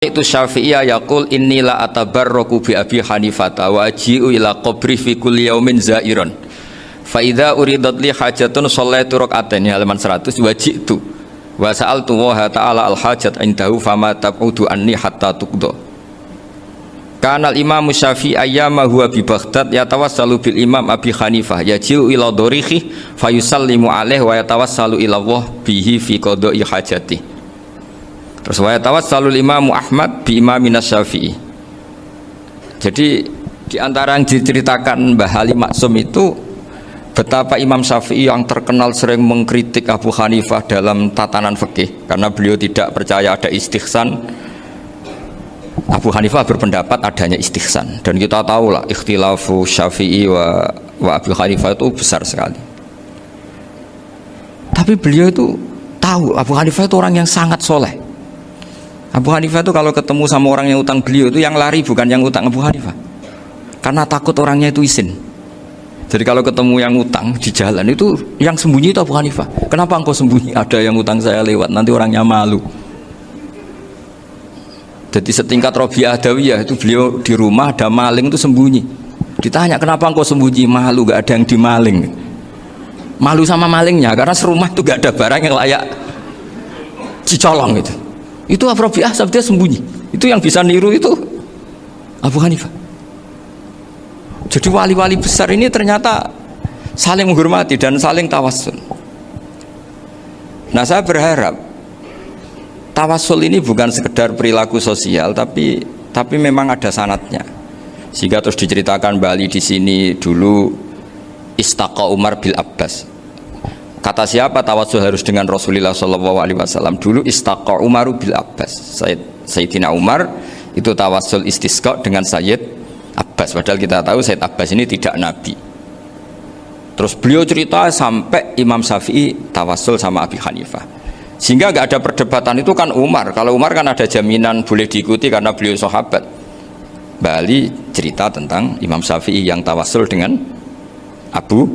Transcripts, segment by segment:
Itu Syafi'iyah yaqul inni la atabarraku bi Abi Hanifata wa aji'u ila qabri fi kulli yaumin zairon fa idza uridat li hajatun shallaitu rak'atain halaman 100 wa ji'tu wa sa'altu wa ta'ala al hajat indahu fama tab'udu anni hatta tuqda. Kana al imam Syafi'i ayyama huwa bi Baghdad yatawassalu bil imam Abi Hanifah yaji'u ila dorihi fayusallimu alaihi wa yatawassalu ila Allah bihi fi qada'i hajati. Terus wa tawassalul Imam Ahmad bi Imamin Syafi'i. Jadi di antara yang diceritakan Mbah Halim Maksum itu betapa Imam Syafi'i yang terkenal sering mengkritik Abu Hanifah dalam tatanan fikih karena beliau tidak percaya ada istihsan. Abu Hanifah berpendapat adanya istihsan dan kita tahu lah ikhtilafu Syafi'i wa Abu Hanifah itu besar sekali. Tapi beliau itu tahu Abu Hanifah itu orang yang sangat soleh. Abu Hanifah itu kalau ketemu sama orang yang utang beliau itu yang lari bukan yang utang Abu Hanifah, karena takut orangnya itu izin. Jadi kalau ketemu yang utang di jalan itu yang sembunyi itu Abu Hanifah. Kenapa engkau sembunyi? Ada yang utang saya lewat, nanti orangnya malu. Jadi setingkat Robi'ah Adawiyah itu beliau di rumah ada maling itu sembunyi. Ditanya kenapa engkau sembunyi? Malu, gak ada yang dimaling. Malu sama malingnya karena serumah itu gak ada barang yang layak dicolong gitu. Itu Abu Rabi'ah sabda sembunyi. Itu yang bisa niru itu Abu Hanifah. Jadi wali-wali besar ini ternyata saling menghormati dan saling tawassul. Nah, saya berharap tawassul ini bukan sekedar perilaku sosial, tapi memang ada sanadnya. Sehingga terus diceritakan Bali di sini dulu istaqa Umar bil Abbas. Kata siapa tawassul harus dengan Rasulullah SAW? Dulu istaqa Umaru bil Abbas. Sayyidina Umar itu tawassul istisqa dengan Sayyid Abbas. Padahal kita tahu Sayyid Abbas ini tidak nabi. Terus beliau cerita sampai Imam Syafi'i tawassul sama Abi Hanifah. Sehingga nggak ada perdebatan itu kan Umar. Kalau Umar kan ada jaminan boleh diikuti karena beliau sahabat. Bali cerita tentang Imam Syafi'i yang tawassul dengan Abu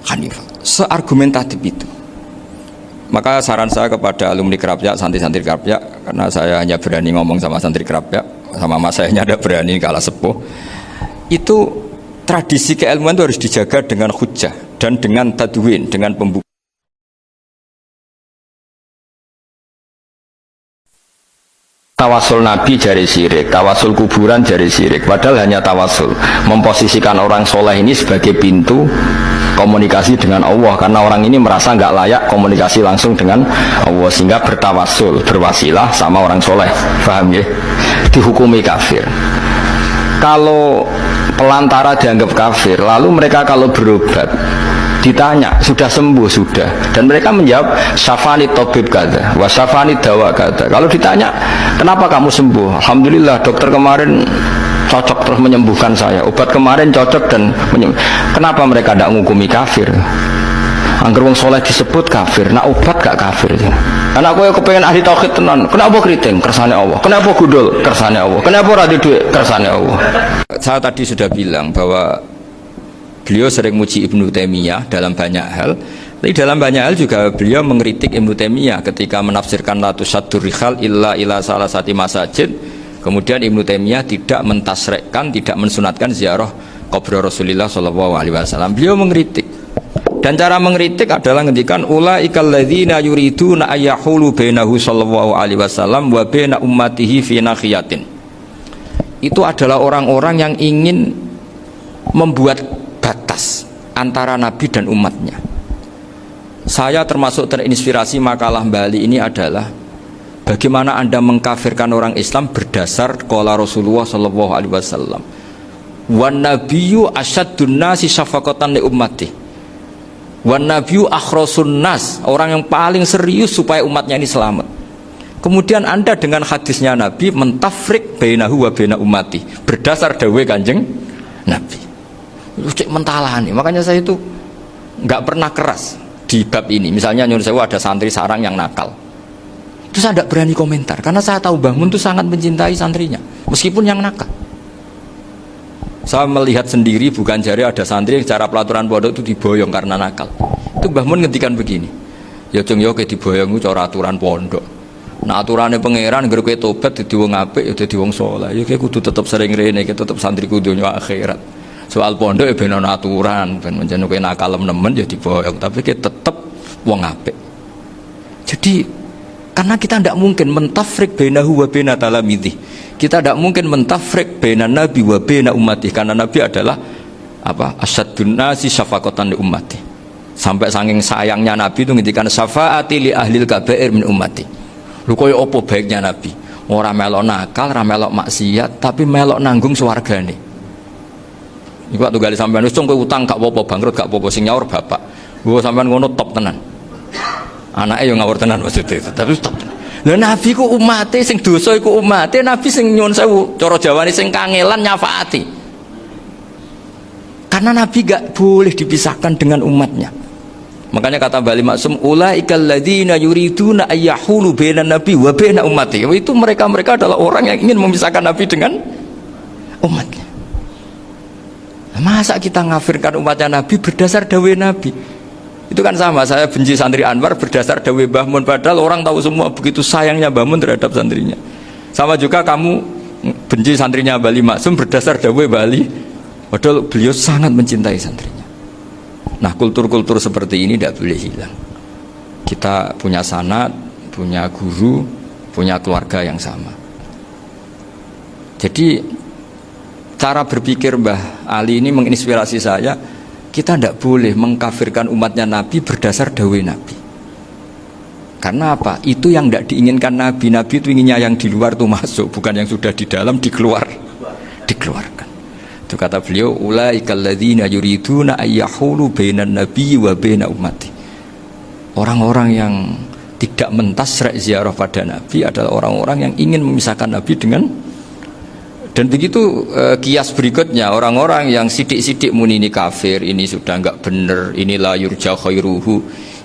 Hanifah. Seargumentatif itu. Maka saran saya kepada alumni Kerapyak, santri-santri Kerapyak, karena saya hanya berani ngomong sama santri Kerapyak, sama mas saya hanya ada berani kalah sepuh. Itu tradisi keilmuan itu harus dijaga dengan hujjah dan dengan tadwin, dengan pembukaan. Tawasul Nabi jari syirik, tawasul kuburan jari syirik. Padahal hanya tawasul memposisikan orang soleh ini sebagai pintu komunikasi dengan Allah, karena orang ini merasa nggak layak komunikasi langsung dengan Allah, sehingga bertawasul, berwasilah sama orang soleh. Paham ya? Dihukumi kafir. Kalau pelantara dianggap kafir, lalu mereka kalau berobat ditanya sudah sembuh sudah, dan mereka menjawab syafani tabib kata wa syafani dawa kata. Kalau ditanya kenapa kamu sembuh, alhamdulillah dokter kemarin cocok terus menyembuhkan saya, obat kemarin cocok dan kenapa mereka tidak menghukumi kafir? Angger wong soleh disebut kafir, nak obat gak kafir. Karena aku yang kepengen ahli tauhid tenan, kenapa keriting kersane Allah, kenapa gundul kersane Allah, kenapa ora duit kersane Allah. Saya tadi sudah bilang bahwa beliau sering muji Ibnu Taimiyah dalam banyak hal, tapi dalam banyak hal juga beliau mengkritik Ibnu Taimiyah ketika menafsirkan la tusaddur rihal illa ila salasati masajid. Kemudian Ibnu Taimiyah tidak mentasrekkan, tidak mensunatkan ziarah kubur Rasulullah SAW. Beliau mengkritik, dan cara mengkritik adalah ngendikan ulaikal ladzina yuriduna ayyahulu bainahu sallallahu alaihi wasallam wa baina ummatihi fi nakhiyatin. Itu adalah orang-orang yang ingin membuat batas antara Nabi dan umatnya. Saya termasuk terinspirasi makalah Bali ini adalah bagaimana Anda mengkafirkan orang Islam berdasar qala Rasulullah sallallahu alaihi wasallam. Wan nabiyyu asyaddun nasi syafaqatan li ummati. Wan nabiyyu akhrasun nas, orang yang paling serius supaya umatnya ini selamat. Kemudian Anda dengan hadisnya Nabi mentafrik bainahu wa baina ummati berdasar dawuh Kanjeng Nabi. Cek mentalani. Makanya saya itu nggak pernah keras di bab ini. Misalnya nyuruh saya ada santri sarang yang nakal, itu saya tidak berani komentar karena saya tahu Mbah Mun itu sangat mencintai santrinya meskipun yang nakal. Saya melihat sendiri, bukan jari ada santri yang cara pelaturan pondok itu diboyong karena nakal. Itu Mbah Mun ngendikan begini, ya cung yo ke diboyong itu cara aturan pondok. Nah aturane pangeran ngger kowe tobat dadi wong apik ya dadi wong saleh. Ya kowe kudu tetep sering rene, kowe tetep santriku donya akhirat. Soal pondok ya ben ana aturan, ben menjen kowe nakal nemen ya diboyong, tapi kowe tetep wong apik. Jadi karena kita tidak mungkin mentafrik bainahu wa baina talamidhi. Kita tidak mungkin mentafrik baina nabi wa baina ummati, karena nabi adalah apa? Asyadun nasi syafaqatan li ummati. Sampai saking sayangnya nabi itu ngendikan syafaati li ahlil kabair min ummati. Lho koyo apa baiknya nabi? Ora melok nakal, ora melok maksiat, tapi melok nanggung swargane. Iku waktu gali sampean wis kowe utang gak apa-apa, bangkrut gak apa-apa, sing nyaur bapak. Gua sampean ngono top tenan. Anake yo ngawur tenan maksudnya, tapi top tenan. Lah nabi ku umate sing dosa iku umate, nabi sing nyuwun sewu, cara Jawane sing kangelan nyafaati. Karena nabi gak boleh dipisahkan dengan umatnya. Makanya kata Bali Maksum, ulaikal ladzina yuriduna ayyahulu bainan nabi wa baina ummati. Itu mereka adalah orang yang ingin memisahkan nabi dengan umatnya. Masa kita ngafirkan umatnya nabi berdasar dawuh nabi? Itu kan sama, saya benci santri Anwar berdasar dawuh Mbah Mun, padahal orang tahu semua begitu sayangnya Mbah Mun terhadap santrinya. Sama juga kamu benci santrinya Bali Maksum berdasar dawuh Bali, padahal beliau sangat mencintai santrinya. Nah, kultur-kultur seperti ini tidak boleh hilang. Kita punya sanad, punya guru, punya keluarga yang sama. Jadi cara berpikir Mbah Ali ini menginspirasi saya. Kita tidak boleh mengkafirkan umatnya Nabi berdasar dawuh Nabi. Karena apa? Itu yang tidak diinginkan Nabi. Nabi itu inginnya yang di luar itu masuk, bukan yang sudah di dalam dikeluarkan. Itu kata beliau, ulaikal ladzina yuriduna ayyahulu bainan nabi wa baina ummati. Orang-orang yang tidak mentasrek ziarah pada Nabi adalah orang-orang yang ingin memisahkan Nabi dengan. Dan begitu kias berikutnya, orang-orang yang sidik-sidik muni ini kafir, ini sudah enggak benar, ini la yurja khairuhu,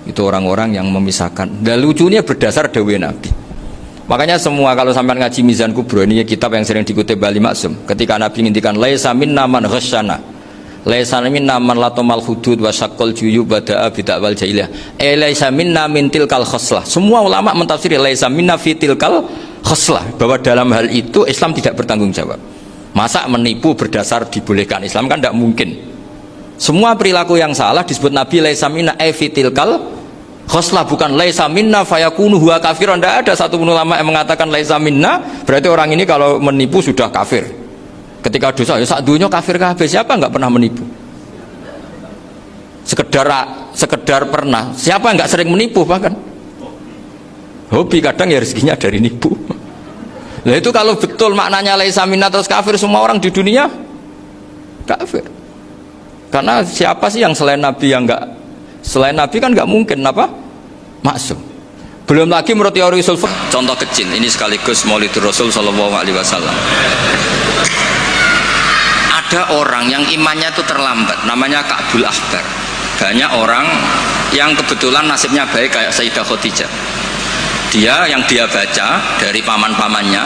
itu orang-orang yang memisahkan. Dan lucunya berdasar dawuh Nabi. Makanya semua kalau sampai ngaji Mizan Kubro, ini kitab yang sering dikutip Bali Maksum, ketika Nabi ngintikan laisa minna man ghasyana, laisa minna man latamal hudud wa syaqqal juyub bada'a bid'awal jahiliyah, laisa minna min tilkal khoslah. Semua ulama mentafsiri laisa minna fi tilkal khoslah, bahwa dalam hal itu Islam tidak bertanggung jawab. Masa menipu berdasar dibolehkan Islam, kan tidak mungkin. Semua perilaku yang salah disebut Nabi laisa minna fi tilkal khoslah, bukan laisa minna fayakunu huwa kafir. Tidak ada satu ulama yang mengatakan laisa minna berarti orang ini kalau menipu sudah kafir. Ketika dosa ya sak dunya kafir kabeh. Siapa enggak pernah menipu? Sekedar pernah. Siapa enggak sering menipu bahkan? Hobi kadang ya rezekinya dari nipu. Nah itu kalau betul maknanya laisa minna terus kafir, semua orang di dunia kafir. Karena siapa sih yang selain Nabi yang enggak, selain Nabi kan nggak mungkin apa maksum. Belum lagi menurut teori usul fiqh, contoh kecil ini sekaligus Maulidur Rasul Shallallahu Alaihi Wasallam. Ada orang yang imannya itu terlambat, namanya Ka'bul Ahbar. Banyak orang yang kebetulan nasibnya baik kayak Sayyidah Khadijah. Yang dia baca dari paman-pamannya,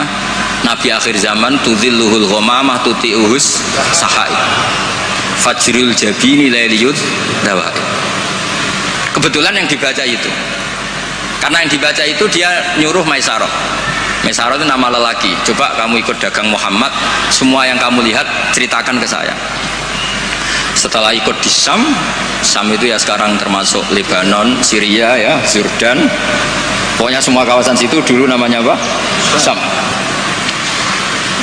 Nabi akhir zaman tudhilluhul ghamamah tuti'uhus sahai fajrul jabini lailiyud dawai. Kebetulan yang dibaca itu, karena yang dibaca itu dia nyuruh Maisarah. Maisarah itu nama lelaki. Coba kamu ikut dagang Muhammad, semua yang kamu lihat ceritakan ke saya. Setelah ikut di Syam itu ya sekarang termasuk Lebanon, Syria ya, Jordan, pokoknya semua kawasan situ dulu namanya apa? Syam.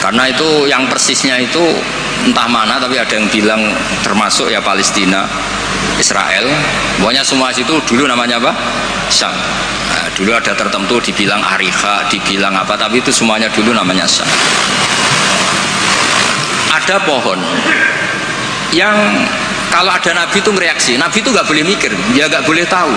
Karena itu yang persisnya itu entah mana, tapi ada yang bilang termasuk ya Palestina, Israel, pokoknya semua situ dulu namanya apa? Syam. Nah, dulu ada tertentu dibilang Ariha, dibilang apa, tapi itu semuanya dulu namanya Syam. Ada pohon yang kalau ada Nabi itu ngereaksi, Nabi itu nggak boleh mikir, dia nggak boleh tahu.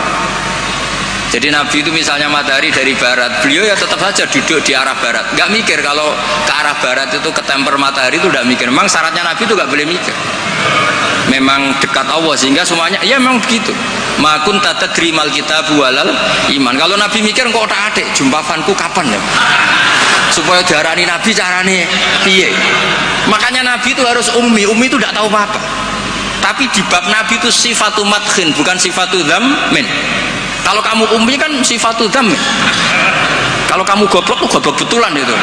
Jadi Nabi itu misalnya matahari dari barat, beliau ya tetap saja duduk di arah barat, nggak mikir kalau ke arah barat itu ketemper matahari itu nggak mikir. Memang syaratnya Nabi itu nggak boleh mikir. Memang dekat Allah sehingga semuanya ya memang begitu. Makun tata terimal kita bualal iman. Kalau Nabi mikir kok tak adik jumpafanku kapan ya? Supaya diarani Nabi carane piye? Makanya Nabi itu harus ummi. Ummi itu tidak tahu apa-apa. Tapi di bab Nabi itu sifatu madkhin bukan sifatu dzammin. Kalau kamu ummi kan sifatu dzammin. Kalau kamu goblok tuh goblok betulan itu.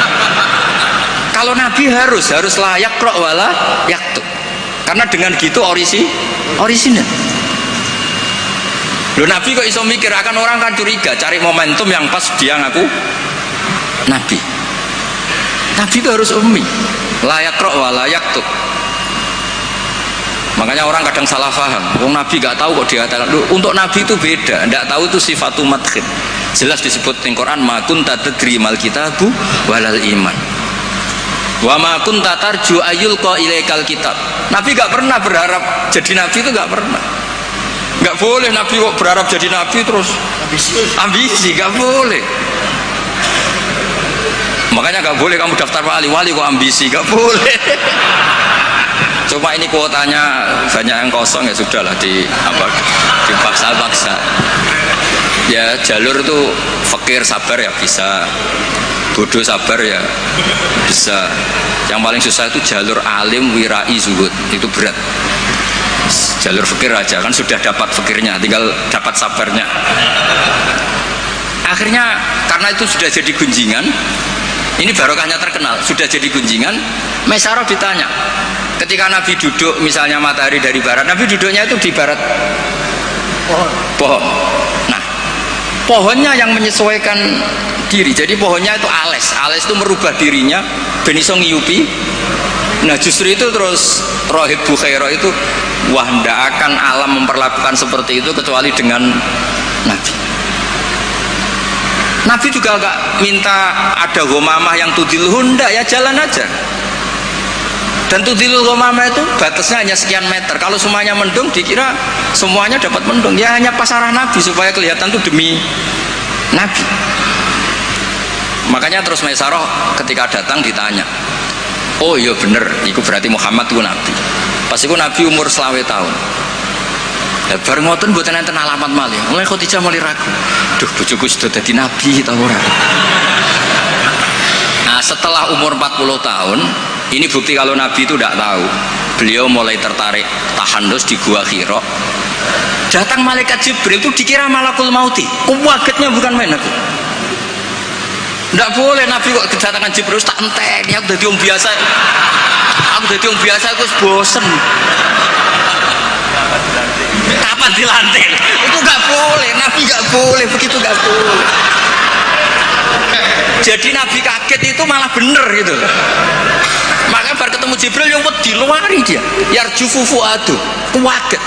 Kalau Nabi harus layak rok wala yaktub. Karena dengan gitu orisinal. Loh Nabi kok iso mikir, akan orang kan curiga, cari momentum yang pas dia ngaku Nabi. Nabi itu harus ummi, layak rok wala yaktub. Makanya orang kadang salah paham. Wong Nabi gak tahu kok dia tahu. Untuk Nabi itu beda. Tidak tahu itu sifatu madkhid. Jelas disebut di Quran, ma kunta tadri mal kitabu walal iman. Wa ma kunta tarju ayyulqa ilaikal kitab. Nabi gak pernah berharap jadi Nabi, itu gak pernah. Gak boleh Nabi kok berharap jadi Nabi terus ambisi, gak boleh. Makanya gak boleh kamu daftar wali kok ambisi, gak boleh. Cuma ini kuotanya banyak yang kosong, ya sudahlah dipaksa-paksa. Ya jalur itu fakir sabar ya bisa, bodoh sabar ya bisa. Yang paling susah itu jalur alim wirai zuhud, itu berat. Jalur fakir aja kan sudah dapat fakirnya, tinggal dapat sabarnya. Akhirnya karena itu sudah jadi gunjingan, ini barokahnya terkenal, sudah jadi gunjingan. Maisarah ditanya, ketika Nabi duduk misalnya matahari dari barat, Nabi duduknya itu di barat pohon. Nah, pohonnya yang menyesuaikan diri. Jadi pohonnya itu ales itu merubah dirinya ben iso ngiyupi. Nah justru itu terus Rohib Bukhairah itu, wah ndak akan alam memperlakukan seperti itu kecuali dengan Nabi. Nabi juga gak minta ada gomamah yang tudilhun, ndak, ya jalan aja. Dan tudilul gomamah itu batasnya hanya sekian meter. Kalau semuanya mendung dikira semuanya dapat mendung, ya hanya pas arah Nabi supaya kelihatan itu demi Nabi. Makanya terus Maisarah ketika datang ditanya, oh iya bener, itu berarti Muhammad itu Nabi. Pas itu Nabi umur 20 tahun. Ya bareng ngoten mboten enten alamat malih. Mulai Khadijah mulai ragu. Duh bojoku sudah jadi Nabi ta ora. Nah, setelah umur 40 tahun, ini bukti kalau Nabi itu tidak tahu. Beliau mulai tertarik tahandus di Gua Hira. Datang malaikat Jibril itu dikira malakul mauti. Kagetnya bukan main aku. Tidak boleh Nabi kok kedatangan Jibril tak entek. Aku jadi orang biasa. Aku bosen. Kapan dilantik? Itu gak boleh. Nabi gak boleh begitu, gak boleh. Jadi Nabi kaget itu malah bener gitu. Makanya baru ketemu Jibril ya wedi luari dia. Yarjufu fuadu, kaget.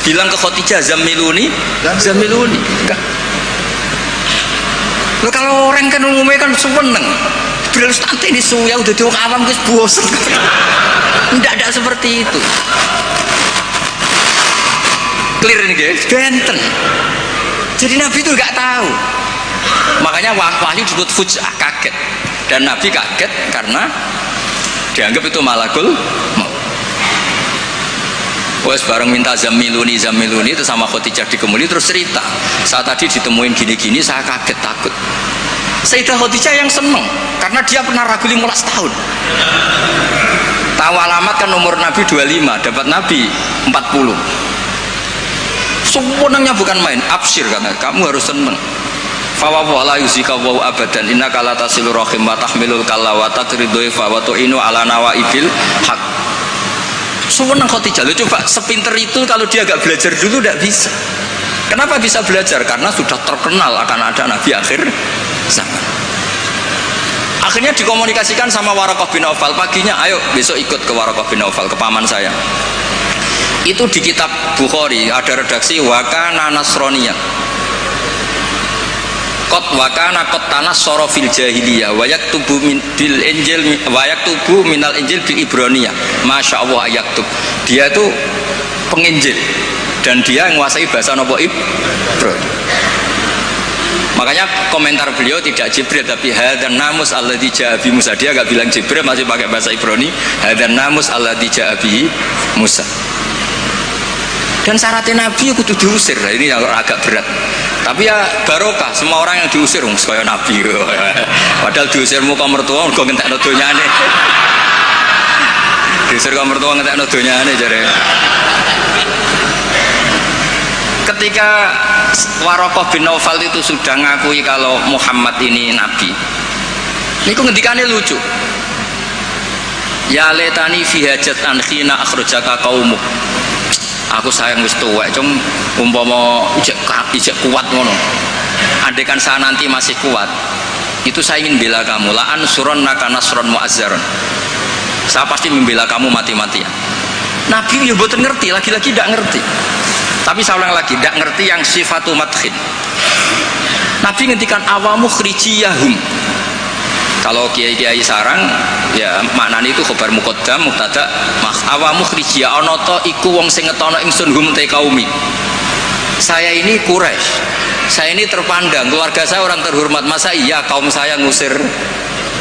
Bilang ke Khadijah zamiluni. Enggak. Loh, kalau orang kan umumnya kan seneng. Jibril santai ini suya udah diwong awam guys bosen. Enggak seperti itu. Clear ini guys, benten. Jadi Nabi itu enggak tahu. Makanya wahyu disebut fuj'ah, kaget. Dan Nabi kaget karena dianggap itu malakul maut. Wes bareng minta zamiluni itu sama Khadijah dikemuli terus cerita. Saat tadi ditemuin gini-gini saya kaget takut. Sayyidah Khadijah yang seneng karena dia pernah ragu 15 tahun. Tahu alamat kan umur Nabi 25, dapat Nabi 40. Semuanya bukan main, absyir karena kamu harus seneng. Fawawu ala yuzika wa abadan innaka la tasilur rahim wa tahmilul kalla wa taqridu fa wa tu'inu ala nawaibil haq. Seneng Khadijah. Lo coba sepinter itu kalau dia agak belajar dulu tidak bisa. Kenapa bisa belajar? Karena sudah terkenal akan ada Nabi akhir zaman. Akhirnya dikomunikasikan sama Waraqah bin Nawfal. Paginya ayo besok ikut ke Waraqah bin Nawfal, ke paman saya. Itu di kitab Bukhari ada redaksi wakana nasroniyah. Kot wakana kot tanah sorofil jahiliyah wayak tubuh bil injil wayak tubuh minal injil bil ibroniyah. Masya Allah ayaktub. Dia itu penginjil dan dia menguasai bahasa Nabi Ibrani. Makanya komentar beliau tidak Jibril tapi hadan namus alladzi jaa bi Musa. Dia enggak bilang Jibril, masih pakai bahasa Ibrani. Hadan namus alladzi jaa bi Musa. Dan syaratnya Nabi itu kudu diusir. Nah, ini yang agak berat. Tapi ya barokah, semua orang yang diusir kaya Nabi. Padahal diusir muka mertua kok ngentekno donyane. Diusir muka mertua ngentekno donyane jare. Ketika Waraqah bin Naufal itu sudah ngakui kalau Muhammad ini nabi. Niku ngendikane lucu. Ya letani fi hajatan khina akhrajaka qaumuk. Aku sayang wis tuwek, cung umpama ijek kuat ngono. Andaikan saya nanti masih kuat, itu saya ingin bela kamu. La ansurannaka nasron mu'azzaron. Saya pasti membela kamu mati-matian. Nabi ya mboten ngerti, lagi-lagi tidak ngerti. Tapi saya ulang lagi, tidak ngerti yang sifatu madkhin. Nabi ngendikan awamu khrijiyahum. Kalau kiai-kiai sarang ya maknane itu khabar muqaddam mubtada awamu khrijiyah ana ta iku wong sing ngetono ingsun hum te kaumi. Saya ini Quraisy. Saya ini terpandang, keluarga saya orang terhormat. Masa iya kaum saya ngusir?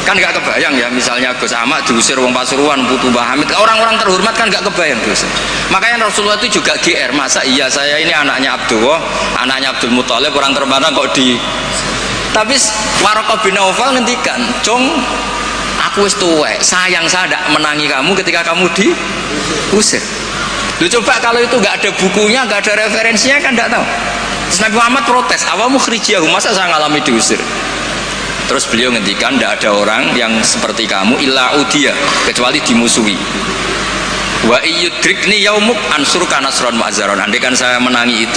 Kan nggak kebayang ya, misalnya Gus Ahmad diusir wong Pasuruan, Putu Mbah Hamid, orang-orang terhormat kan nggak kebayang terus. Makanya Rasulullah itu juga GR, masa iya saya ini anaknya Abdullah, anaknya Abdul Muthalib, orang terpandang kok di. Tapi Waraqah bin Naufal ngendikan, "Cung, aku wis tuwek, sayang saya tidak menangi kamu ketika kamu diusir." Lu coba kalau itu nggak ada bukunya, nggak ada referensinya kan nggak tahu. Terus Nabi Muhammad protes, awamu khrijiyahum, masa saya ngalami diusir? Terus beliau ngendikan, tidak ada orang yang seperti kamu illa udiya, kecuali dimusuhi. Wa iyyudrikni yaumuk ansurka nasron mu'azzaron. Andai kan saya menangi itu,